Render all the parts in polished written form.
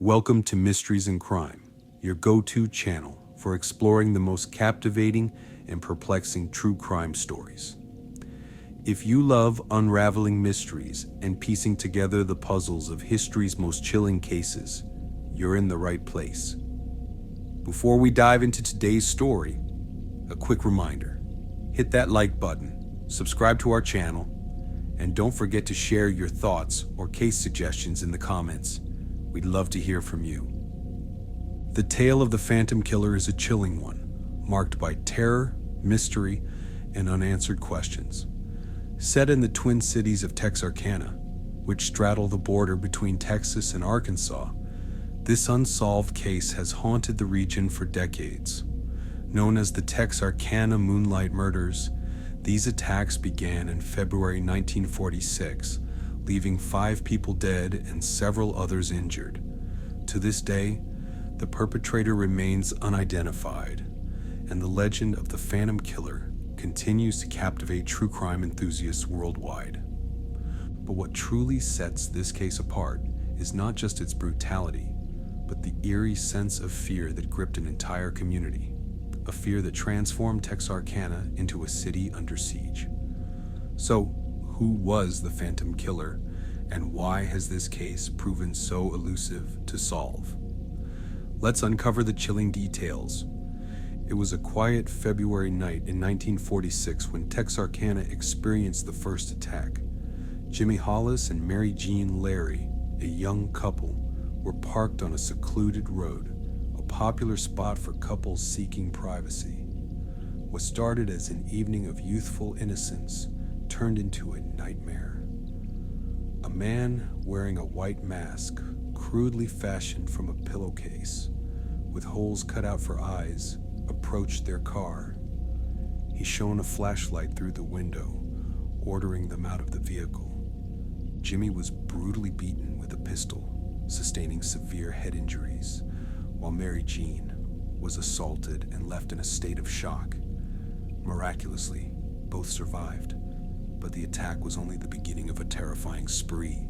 Welcome to Mysteries and Crime, your go-to channel for exploring the most captivating and perplexing true crime stories. If you love unraveling mysteries and piecing together the puzzles of history's most chilling cases, you're in the right place. Before we dive into today's story, a quick reminder: hit that like button, subscribe to our channel, and don't forget to share your thoughts or case suggestions in the comments. We'd love to hear from you. The tale of the Phantom Killer is a chilling one, marked by terror, mystery, and unanswered questions. Set in the twin cities of Texarkana, which straddle the border between Texas and Arkansas, this unsolved case has haunted the region for decades. Known as the Texarkana Moonlight Murders, these attacks began in February 1946, leaving 5 people dead and several others injured. To this day, the perpetrator remains unidentified, and the legend of the Phantom Killer continues to captivate true crime enthusiasts worldwide. But what truly sets this case apart is not just its brutality, but the eerie sense of fear that gripped an entire community, a fear that transformed Texarkana into a city under siege. So, who was the Phantom Killer, and why has this case proven so elusive to solve? Let's uncover the chilling details. It was a quiet February night in 1946 when Texarkana experienced the first attack. Jimmy Hollis and Mary Jean Larry, a young couple, were parked on a secluded road, a popular spot for couples seeking privacy. What started as an evening of youthful innocence turned into a nightmare. A man wearing a white mask, crudely fashioned from a pillowcase, with holes cut out for eyes, approached their car. He shone a flashlight through the window, ordering them out of the vehicle. Jimmy was brutally beaten with a pistol, sustaining severe head injuries, while Mary Jean was assaulted and left in a state of shock. Miraculously, both survived, but the attack was only the beginning of a terrifying spree.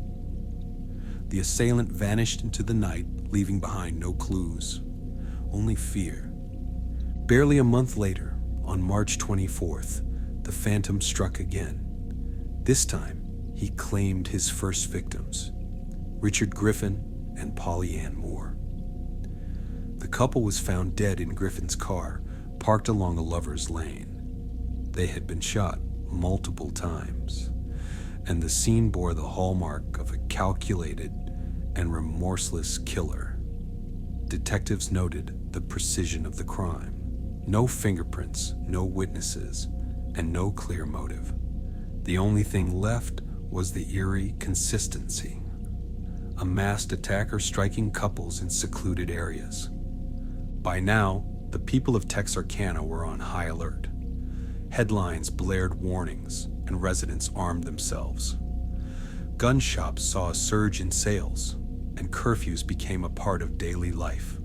The assailant vanished into the night, leaving behind no clues, only fear. Barely a month later, on March 24th, the Phantom struck again. This time, he claimed his first victims, Richard Griffin and Polly Ann Moore. The couple was found dead in Griffin's car, parked along a lover's lane. They had been shot multiple times, and the scene bore the hallmark of a calculated and remorseless killer. Detectives noted the precision of the crime. No fingerprints, no witnesses, and no clear motive. The only thing left was the eerie consistency. A masked attacker striking couples in secluded areas. By now, the people of Texarkana were on high alert. Headlines blared warnings, and residents armed themselves. Gun shops saw a surge in sales, and curfews became a part of daily life.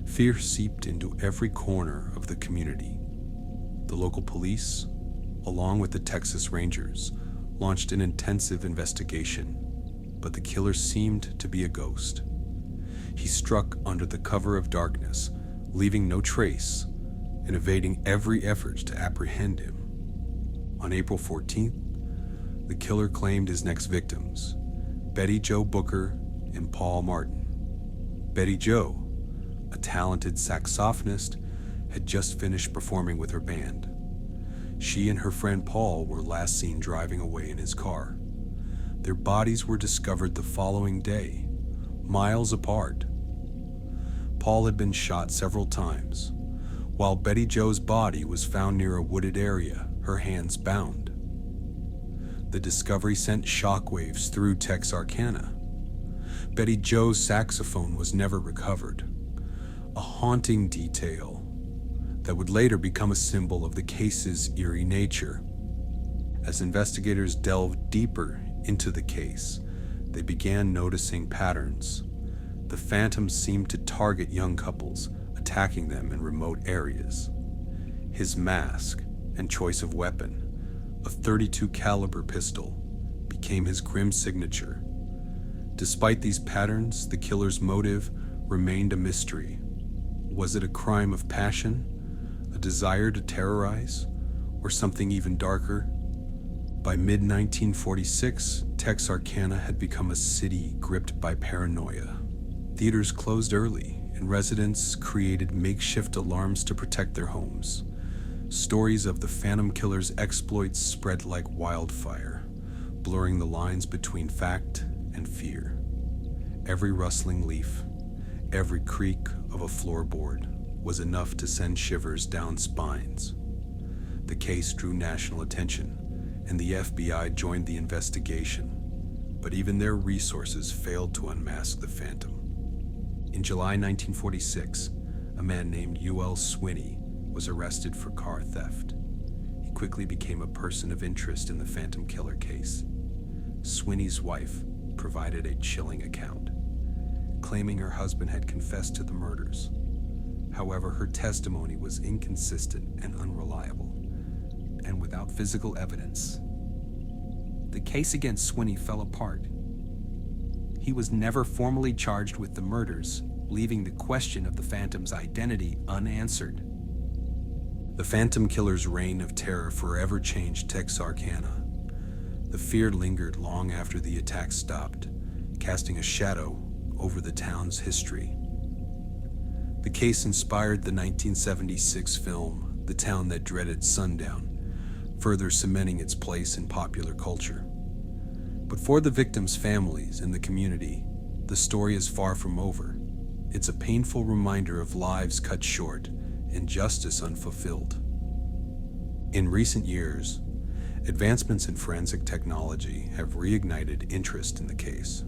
Fear seeped into every corner of the community. The local police, along with the Texas Rangers, launched an intensive investigation, but the killer seemed to be a ghost. He struck under the cover of darkness, leaving no trace and evading every effort to apprehend him. On April 14th, the killer claimed his next victims, Betty Jo Booker and Paul Martin. Betty Jo, a talented saxophonist, had just finished performing with her band. She and her friend Paul were last seen driving away in his car. Their bodies were discovered the following day, miles apart. Paul had been shot several times, while Betty Jo's body was found near a wooded area, her hands bound. The discovery sent shockwaves through Texarkana. Betty Jo's saxophone was never recovered, a haunting detail that would later become a symbol of the case's eerie nature. As investigators delved deeper into the case, they began noticing patterns. The Phantom seemed to target young couples, attacking them in remote areas. His mask and choice of weapon, a .32 caliber pistol, became his grim signature. Despite these patterns, the killer's motive remained a mystery. Was it a crime of passion, a desire to terrorize, or something even darker? By mid-1946, Texarkana had become a city gripped by paranoia. Theaters closed early, and residents created makeshift alarms to protect their homes. Stories of the Phantom Killer's exploits spread like wildfire, blurring the lines between fact and fear. Every rustling leaf, every creak of a floorboard was enough to send shivers down spines. The case drew national attention, and the FBI joined the investigation, but even their resources failed to unmask the Phantom. In July 1946, a man named U.L. Swinney was arrested for car theft. He quickly became a person of interest in the Phantom Killer case. Swinney's wife provided a chilling account, claiming her husband had confessed to the murders. However, her testimony was inconsistent and unreliable, and without physical evidence, the case against Swinney fell apart. He was never formally charged with the murders, leaving the question of the Phantom's identity unanswered. The Phantom Killer's reign of terror forever changed Texarkana. The fear lingered long after the attack stopped, casting a shadow over the town's history. The case inspired the 1976 film The Town That Dreaded Sundown, further cementing its place in popular culture. But for the victims' families and the community, the story is far from over. It's a painful reminder of lives cut short and justice unfulfilled. In recent years, advancements in forensic technology have reignited interest in the case.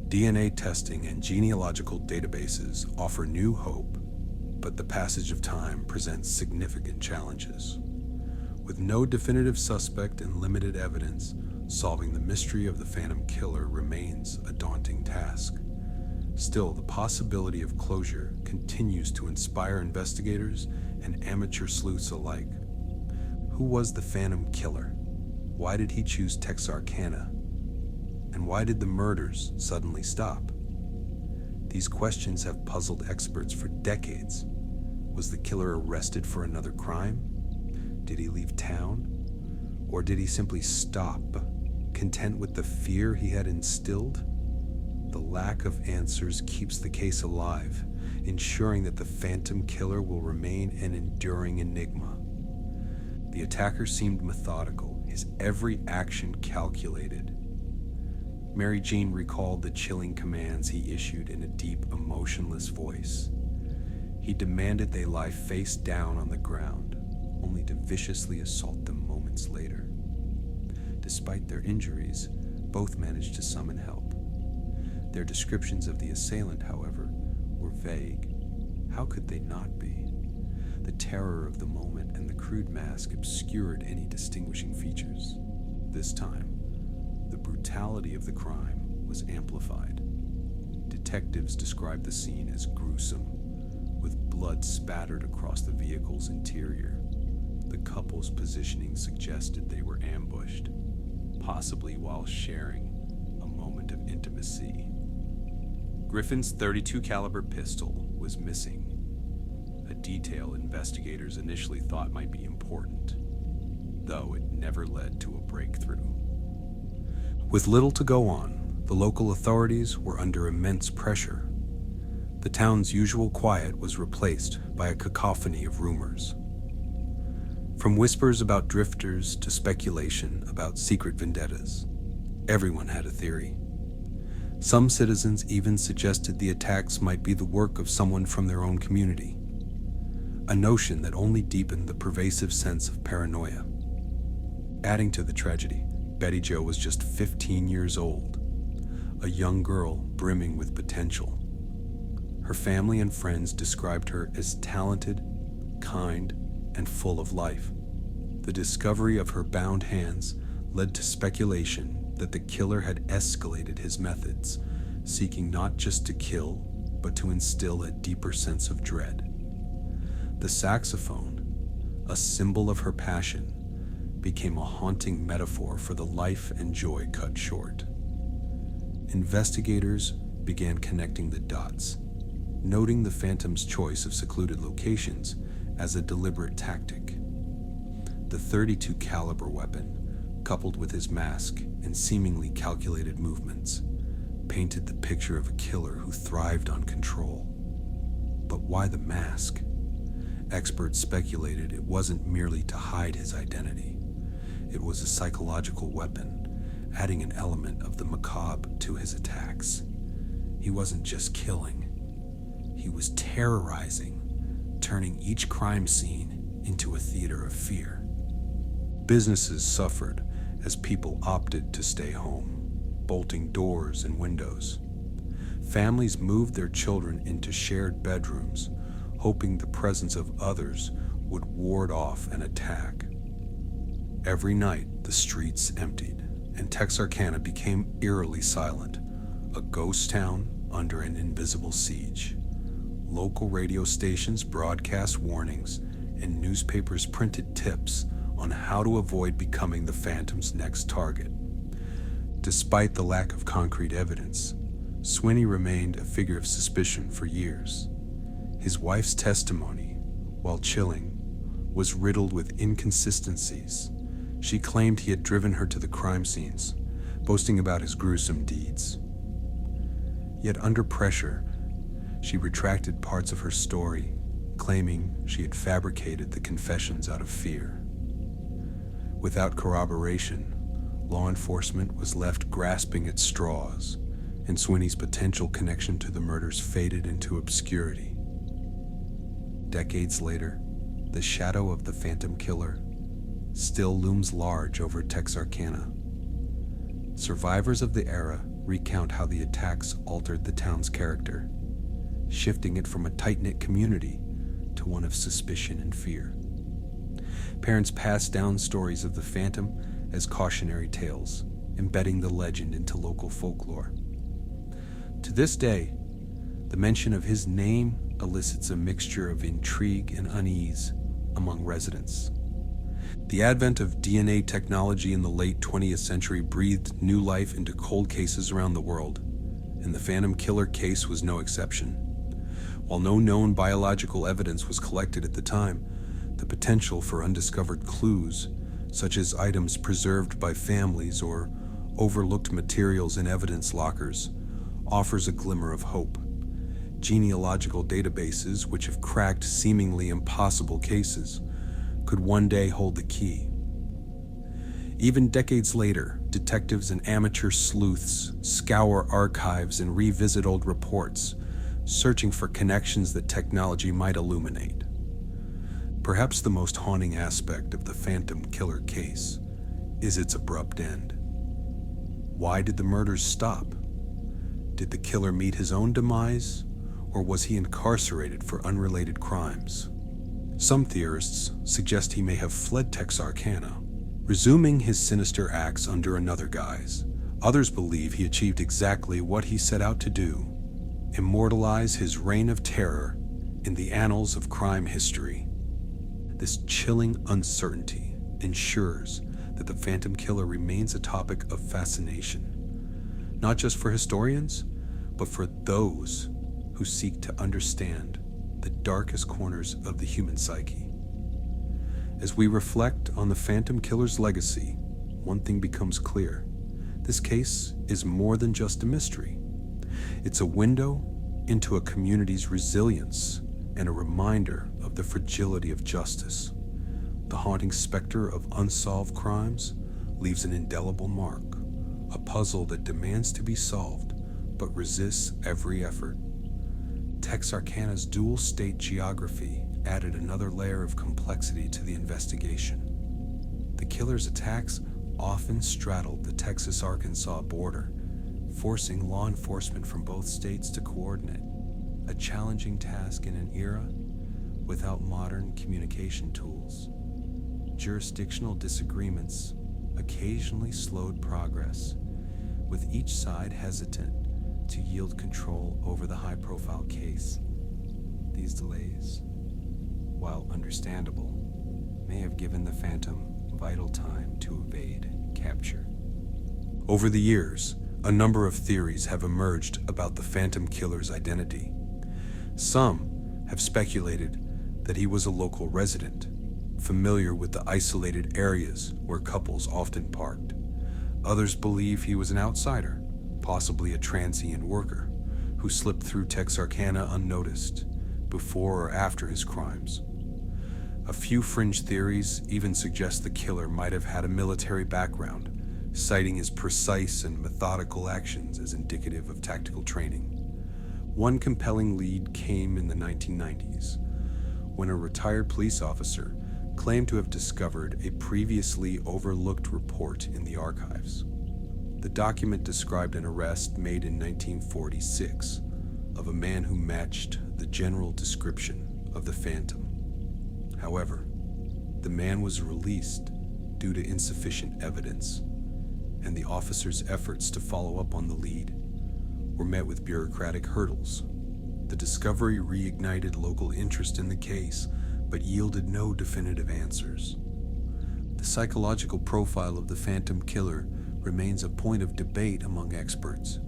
DNA testing and genealogical databases offer new hope, but the passage of time presents significant challenges. With no definitive suspect and limited evidence, solving the mystery of the Phantom Killer remains a daunting task. Still, the possibility of closure continues to inspire investigators and amateur sleuths alike. Who was the Phantom Killer? Why did he choose Texarkana? And why did the murders suddenly stop? These questions have puzzled experts for decades. Was the killer arrested for another crime? Did he leave town? Or did he simply stop, content with the fear he had instilled? The lack of answers keeps the case alive, ensuring that the Phantom Killer will remain an enduring enigma. The attacker seemed methodical, his every action calculated. Mary Jean recalled the chilling commands he issued in a deep, emotionless voice. He demanded they lie face down on the ground, only to viciously assault them moments later. Despite their injuries, both managed to summon help. Their descriptions of the assailant, however, were vague. How could they not be? The terror of the moment and the crude mask obscured any distinguishing features. This time, the brutality of the crime was amplified. Detectives described the scene as gruesome, with blood spattered across the vehicle's interior. The couple's positioning suggested they were ambushed, possibly while sharing a moment of intimacy. Griffin's .32 caliber pistol was missing, a detail investigators initially thought might be important, though it never led to a breakthrough. With little to go on, the local authorities were under immense pressure. The town's usual quiet was replaced by a cacophony of rumors. From whispers about drifters to speculation about secret vendettas, everyone had a theory. Some citizens even suggested the attacks might be the work of someone from their own community, a notion that only deepened the pervasive sense of paranoia. Adding to the tragedy, Betty Jo was just 15 years old, a young girl brimming with potential. Her family and friends described her as talented, kind, and full of life. The discovery of her bound hands led to speculation that the killer had escalated his methods, seeking not just to kill, but to instill a deeper sense of dread. The saxophone, a symbol of her passion, became a haunting metaphor for the life and joy cut short. investigators began connecting the dots, noting the Phantom's choice of secluded locations as a deliberate tactic. The .32 caliber weapon, coupled with his mask and seemingly calculated movements, painted the picture of a killer who thrived on control. But why the mask? Experts speculated it wasn't merely to hide his identity. It was a psychological weapon, adding an element of the macabre to his attacks. He wasn't just killing. He was terrorizing, turning each crime scene into a theater of fear. Businesses suffered as people opted to stay home, bolting doors and windows. Families moved their children into shared bedrooms, hoping the presence of others would ward off an attack. Every night, the streets emptied, and Texarkana became eerily silent, a ghost town under an invisible siege. Local radio stations broadcast warnings, and newspapers printed tips on how to avoid becoming the Phantom's next target. Despite the lack of concrete evidence, Swinney remained a figure of suspicion for years. His wife's testimony, while chilling, was riddled with inconsistencies. She claimed he had driven her to the crime scenes, boasting about his gruesome deeds. Yet under pressure, she retracted parts of her story, claiming she had fabricated the confessions out of fear. Without corroboration, law enforcement was left grasping at straws, and Swinney's potential connection to the murders faded into obscurity. Decades later, the shadow of the Phantom Killer still looms large over Texarkana. Survivors of the era recount how the attacks altered the town's character, shifting it from a tight-knit community to one of suspicion and fear. Parents passed down stories of the Phantom as cautionary tales, embedding the legend into local folklore. To this day, the mention of his name elicits a mixture of intrigue and unease among residents. The advent of DNA technology in the late 20th century breathed new life into cold cases around the world, and the Phantom Killer case was no exception. While no known biological evidence was collected at the time, the potential for undiscovered clues, such as items preserved by families or overlooked materials in evidence lockers, offers a glimmer of hope. Genealogical databases, which have cracked seemingly impossible cases, could one day hold the key. Even decades later, detectives and amateur sleuths scour archives and revisit old reports, searching for connections that technology might illuminate. Perhaps the most haunting aspect of the Phantom Killer case is its abrupt end. Why did the murders stop? Did the killer meet his own demise, or was he incarcerated for unrelated crimes? Some theorists suggest he may have fled Texarkana, resuming his sinister acts under another guise. Others believe he achieved exactly what he set out to do: immortalize his reign of terror in the annals of crime history. This chilling uncertainty ensures that the Phantom Killer remains a topic of fascination, not just for historians, but for those who seek to understand the darkest corners of the human psyche. As we reflect on the Phantom Killer's legacy, one thing becomes clear: this case is more than just a mystery. It's a window into a community's resilience and a reminder of the fragility of justice. The haunting specter of unsolved crimes leaves an indelible mark, a puzzle that demands to be solved but resists every effort. Texarkana's dual-state geography added another layer of complexity to the investigation. The killer's attacks often straddled the Texas-Arkansas border, forcing law enforcement from both states to coordinate, a challenging task in an era without modern communication tools. Jurisdictional disagreements occasionally slowed progress, with each side hesitant to yield control over the high-profile case. These delays, while understandable, may have given the Phantom vital time to evade capture. Over the years, A number of theories have emerged about the Phantom Killer's identity. Some have speculated that he was a local resident, familiar with the isolated areas where couples often parked. Others believe he was an outsider, possibly a transient worker, who slipped through Texarkana unnoticed, before or after his crimes. A few fringe theories even suggest the killer might have had a military background, citing his precise and methodical actions as indicative of tactical training. One compelling lead came in the 1990s, when a retired police officer claimed to have discovered a previously overlooked report in the archives. The document described an arrest made in 1946 of a man who matched the general description of the Phantom. However, the man was released due to insufficient evidence, and the officer's efforts to follow up on the lead were met with bureaucratic hurdles. The discovery reignited local interest in the case, but yielded no definitive answers. The psychological profile of the Phantom Killer remains a point of debate among experts.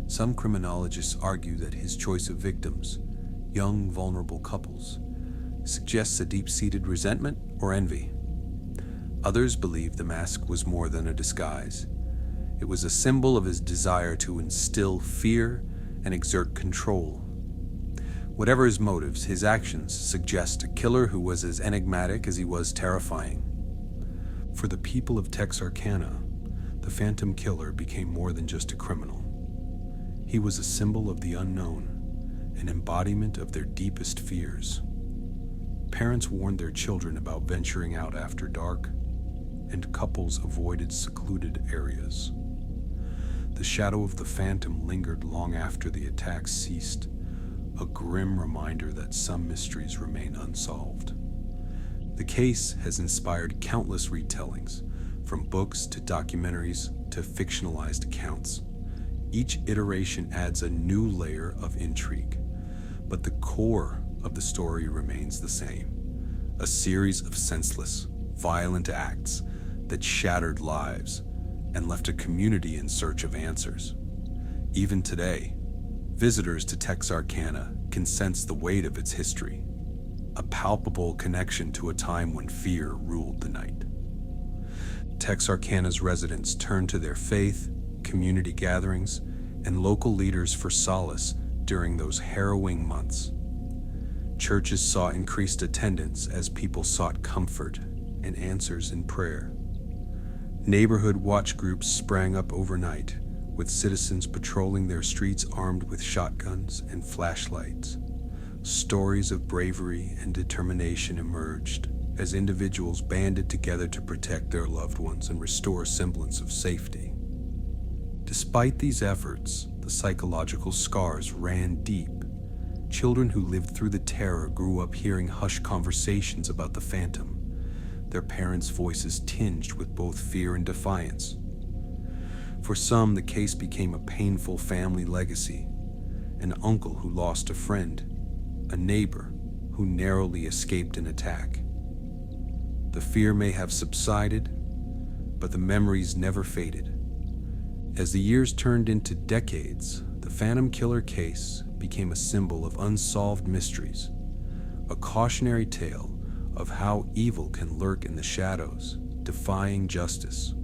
Some criminologists argue that his choice of victims, young, vulnerable couples, suggests a deep-seated resentment or envy. Others believe the mask was more than a disguise. It was a symbol of his desire to instill fear and exert control. Whatever his motives, his actions suggest a killer who was as enigmatic as he was terrifying. For the people of Texarkana, the Phantom Killer became more than just a criminal. He was a symbol of the unknown, an embodiment of their deepest fears. Parents warned their children about venturing out after dark, and couples avoided secluded areas. The shadow of the Phantom lingered long after the attacks ceased, a grim reminder that some mysteries remain unsolved. The case has inspired countless retellings, from books to documentaries to fictionalized accounts. Each iteration adds a new layer of intrigue, but the core of the story remains the same: a series of senseless, violent acts that shattered lives and left a community in search of answers. Even today, visitors to Texarkana can sense the weight of its history, a palpable connection to a time when fear ruled the night. Texarkana's residents turned to their faith, community gatherings, and local leaders for solace during those harrowing months. Churches saw increased attendance as people sought comfort and answers in prayer. Neighborhood watch groups sprang up overnight, with citizens patrolling their streets armed with shotguns and flashlights. Stories of bravery and determination emerged as individuals banded together to protect their loved ones and restore a semblance of safety. Despite these efforts, the psychological scars ran deep. Children who lived through the terror grew up hearing hushed conversations about the Phantom, their parents' voices tinged with both fear and defiance. For some, the case became a painful family legacy: an uncle who lost a friend, a neighbor who narrowly escaped an attack. The fear may have subsided, but the memories never faded. As the years turned into decades, the Phantom Killer case became a symbol of unsolved mysteries, a cautionary tale of how evil can lurk in the shadows, defying justice.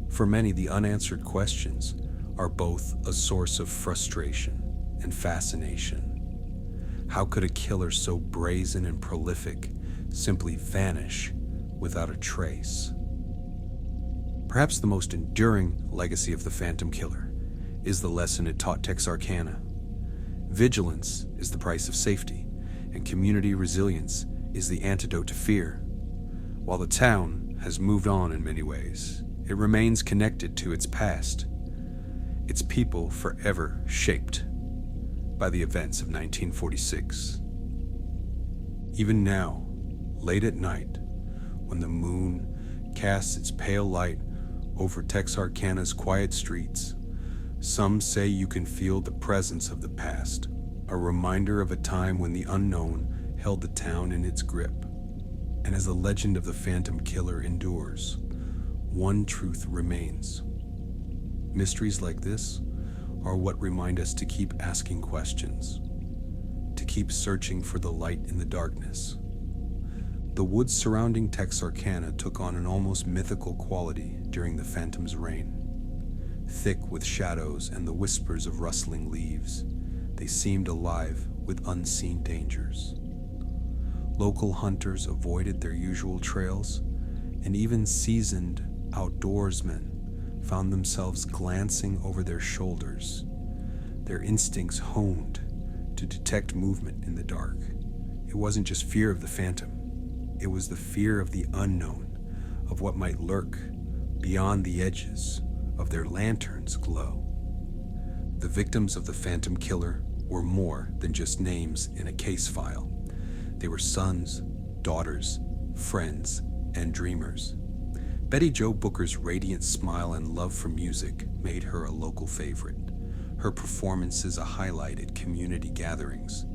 For many, the unanswered questions are both a source of frustration and fascination. How could a killer so brazen and prolific simply vanish without a trace? Perhaps the most enduring legacy of the Phantom Killer is the lesson it taught Texarkana. Vigilance is the price of safety, and community resilience is the antidote to fear. While the town has moved on in many ways, it remains connected to its past, its people forever shaped by the events of 1946. Even now, late at night, when the moon casts its pale light over Texarkana's quiet streets, some say you can feel the presence of the past, a reminder of a time when the unknown held the town in its grip. And as the legend of the Phantom Killer endures, one truth remains: Mysteries like this are what remind us to keep asking questions, to keep searching for the light in the darkness. The woods surrounding Texarkana took on an almost mythical quality during the Phantom's reign. Thick with shadows and the whispers of rustling leaves, they seemed alive with unseen dangers. Local hunters avoided their usual trails, and even seasoned outdoorsmen found themselves glancing over their shoulders, their instincts honed to detect movement in the dark. It wasn't just fear of the phantom, it was the fear of the unknown, of what might lurk beyond the edges of their lantern's glow. The victims of the Phantom Killer were more than just names in a case file. They were sons, daughters, friends, and dreamers. Betty Jo Booker's radiant smile and love for music made her a local favorite. Her performances a highlight at community gatherings.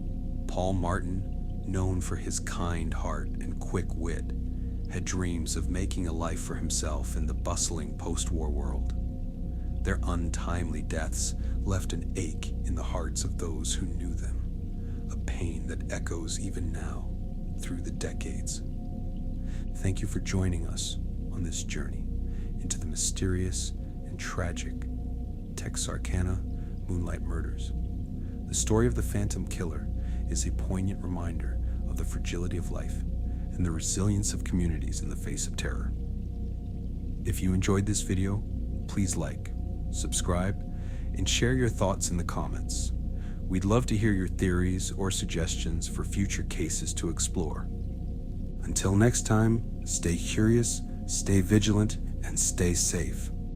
Paul Martin, known for his kind heart and quick wit, had dreams of making a life for himself in the bustling post-war world. Their untimely deaths left an ache in the hearts of those who knew them, a pain that echoes even now through the decades. Thank you for joining us on this journey into the mysterious and tragic Texarkana Moonlight Murders. The story of the Phantom Killer is a poignant reminder of the fragility of life and the resilience of communities in the face of terror. If you enjoyed this video, please like, subscribe, and share your thoughts in the comments. We'd love to hear your theories or suggestions for future cases to explore. Until next time, stay curious, stay vigilant, and stay safe.